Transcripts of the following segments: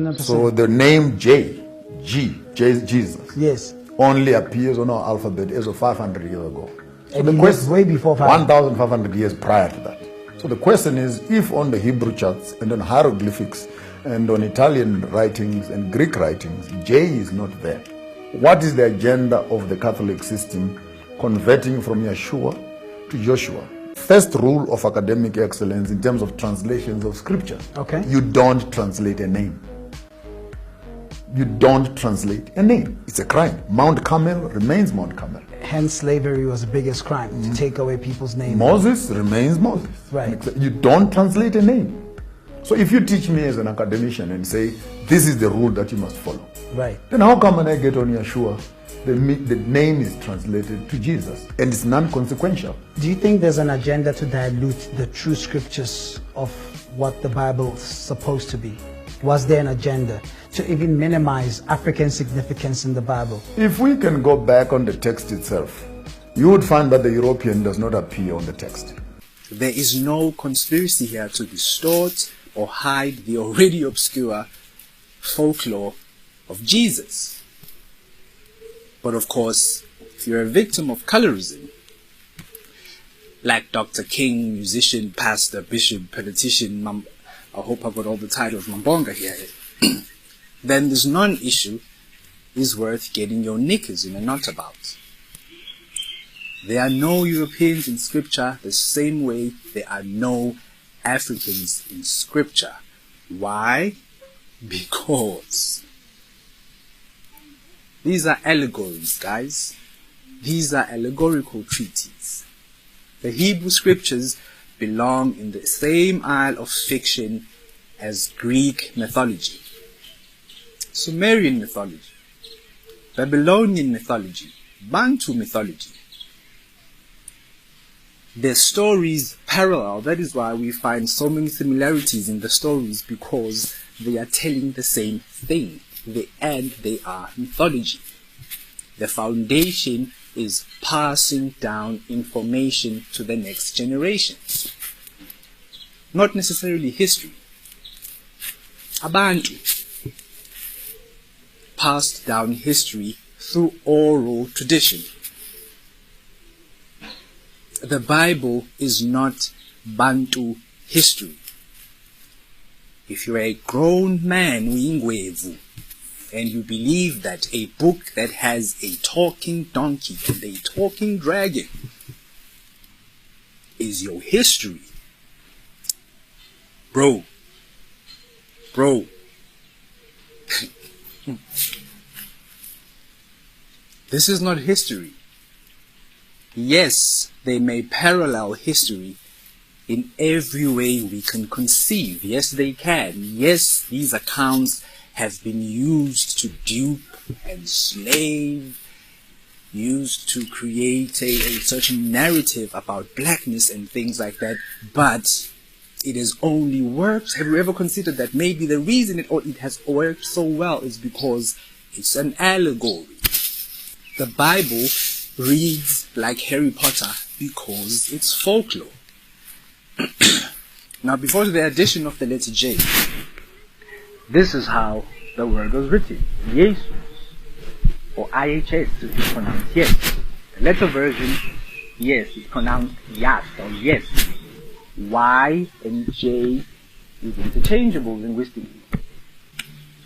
100%. So the name Jesus, yes, only appears on our alphabet as of 500 years ago. So and the he lived question, way before 1,500 years prior to that. So the question is, if on the Hebrew charts and on hieroglyphics and on Italian writings and Greek writings, J is not there, what is the agenda of the Catholic system converting from Yeshua to Joshua? First rule of academic excellence in terms of translations of scripture. Okay. You don't translate a name. You don't translate a name. It's a crime. Mount Carmel remains Mount Carmel. Hence, slavery was the biggest crime, to take away people's names. Moses remains Moses. Right. You don't translate a name. So if you teach me as an academician and say, this is the rule that you must follow, Right. then how come when I get on Yeshua, the name is translated to Jesus and it's non-consequential? Do you think there's an agenda to dilute the true scriptures of what the Bible is supposed to be? Was there an agenda to even minimize African significance in the Bible? If we can go back on the text itself, you would find that the European does not appear on the text. There is no conspiracy here to distort or hide the already obscure folklore of Jesus. But of course, if you're a victim of colorism, like Dr. King, musician, pastor, bishop, politician, I hope I got all the titles Mambonga here, then this non-issue is worth getting your knickers in a knot about. There are no Europeans in scripture the same way there are no Africans in scripture. Why? Because these are allegories, guys. These are allegorical treatises. The Hebrew scriptures belong in the same aisle of fiction as Greek mythology, Sumerian mythology, Babylonian mythology, Bantu mythology. Their stories parallel. That is why we find so many similarities in the stories, because they are telling the same thing. And they are mythology. The foundation is passing down information to the next generation. Not necessarily history. Abantu passed down history through oral tradition. The Bible is not Bantu history. If you're a grown man, and you believe that a book that has a talking donkey and a talking dragon is your history, bro, this is not history. Yes, they may parallel history in every way we can conceive. Yes, they can. Yes, these accounts have been used to dupe, enslave, used to create a certain narrative about blackness and things like that, but it has only worked. Have you ever considered that maybe the reason it has worked so well is because it's an allegory? The Bible reads like Harry Potter because it's folklore. Now, before the addition of the letter J, this is how the word was written. Jesus, or IHS, is pronounced yes. The letter version, yes, is pronounced yas, or yes. Y and J is interchangeable linguistically.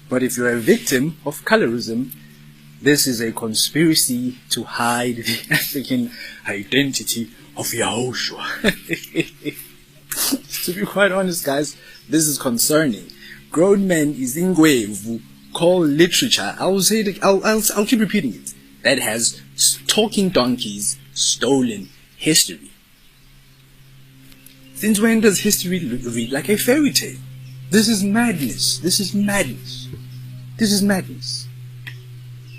But if you're a victim of colorism, this is a conspiracy to hide the African identity of Yahushua. To be quite honest, guys, this is concerning. Grown men is ingwevu call literature. I'll keep repeating it. That has talking donkeys stolen history. Since when does history read like a fairy tale? This is madness. This is madness. This is madness.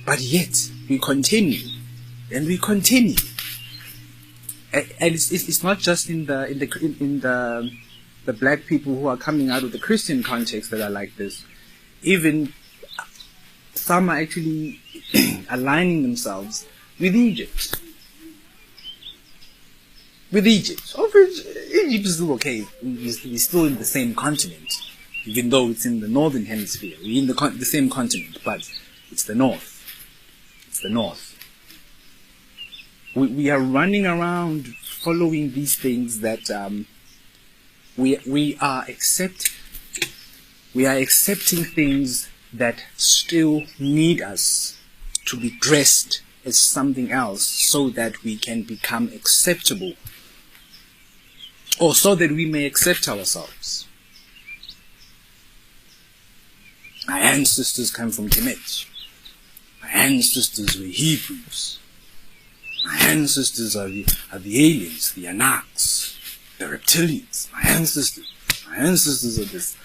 But yet we continue, and we continue. And it's not just in the black people who are coming out of the Christian context that are like this. Even some are actually aligning themselves with Egypt. Of which Egypt is still okay. We're still in the same continent. even though it's in the northern hemisphere. We're in the same continent, but it's the north. It's the north. We are running around following these things that we are accepting things that still need us to be dressed as something else so that we can become acceptable, or so that we may accept ourselves. My ancestors come from Kemet. My ancestors were Hebrews. My ancestors are the aliens, the Anaks, the reptilians. My ancestors are this.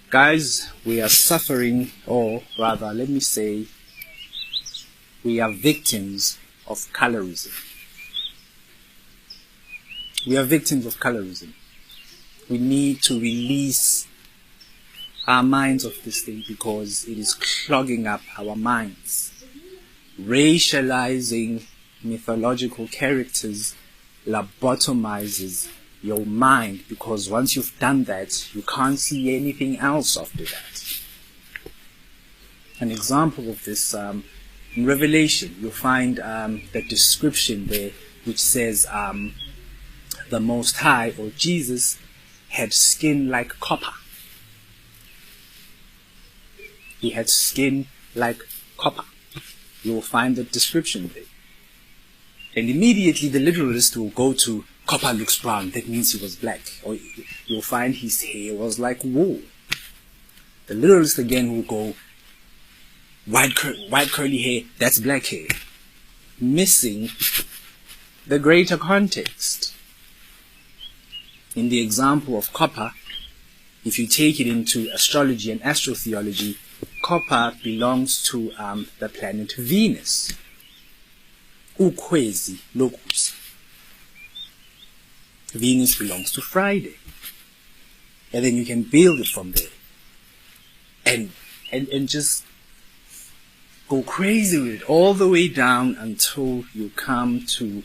Guys, we are suffering, or rather, let me say, we are victims of colorism. We are victims of colorism. We need to release our minds of this thing because it is clogging up our minds. Racializing mythological characters lobotomizes your mind, because once you've done that, you can't see anything else after that. An example of this, in Revelation, you'll find the description there which says the Most High, or Jesus, had skin like copper. He had skin like copper. You will find the description there. And immediately the literalist will go to copper looks brown, that means he was black. Or you'll find his hair was like wool. The literalist again will go white curly hair, that's black hair. Missing the greater context. In the example of copper, if you take it into astrology and astrotheology, copper belongs to the planet Venus. Ukwezi locus. Venus belongs to Friday. And then you can build it from there. And just go crazy with it all the way down until you come to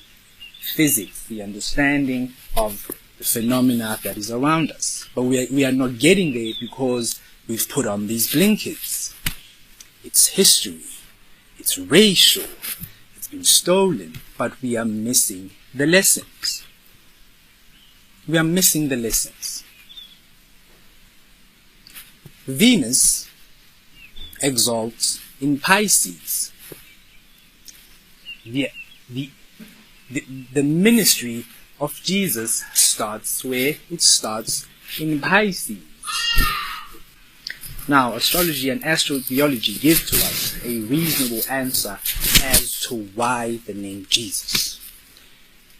physics, the understanding of the phenomena that is around us. But we are not getting there because we've put on these blinkers. It's history. It's racial. It's been stolen. But we are missing the lessons. We are missing the lessons. Venus exalts in Pisces. The ministry of Jesus starts where? It starts in Pisces. Now, astrology and astrotheology give to us a reasonable answer as to why the name Jesus.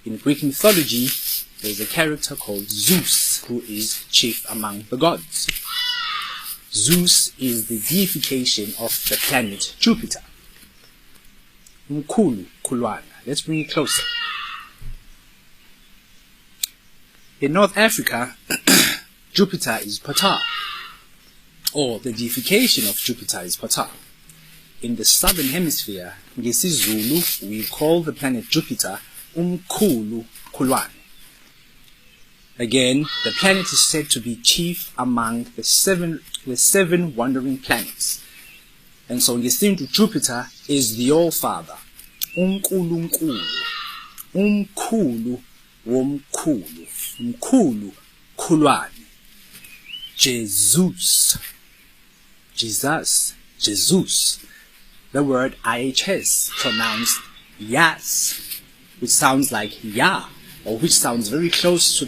In Greek mythology, there's a character called Zeus, who is chief among the gods. Zeus is the deification of the planet Jupiter. Mkhulu, Khulwana. Let's bring it closer. In North Africa, Jupiter is Ptah, or the deification of Jupiter is Ptah. In the southern hemisphere, ngesiZulu, we call the planet Jupiter Umkhulu Khulwane. Again, the planet is said to be chief among the seven wandering planets. And so ngesiNtu, Jupiter is the All-Father. uNkulunkulu, umkhulu womkhulu, umkhulu Khulwane. Jesus. The word IHS, pronounced Yas, which sounds like Ya, or which sounds very close to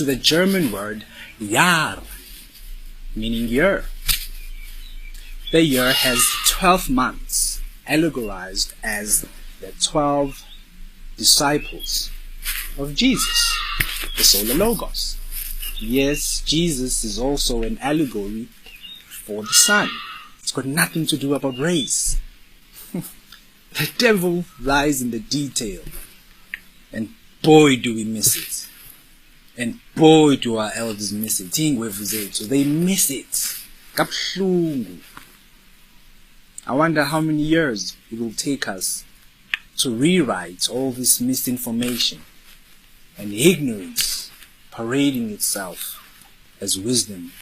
the German word Jahr, meaning year. The year has 12 months, allegorized as the 12 disciples of Jesus, the Solar Logos. Yes, Jesus is also an allegory for the sun. It's got nothing to do about race. The devil lies in the detail. And boy, do we miss it. And boy, do our elders miss it. They miss it. Kabuhlungu. I wonder how many years it will take us to rewrite all this misinformation and ignorance parading itself as wisdom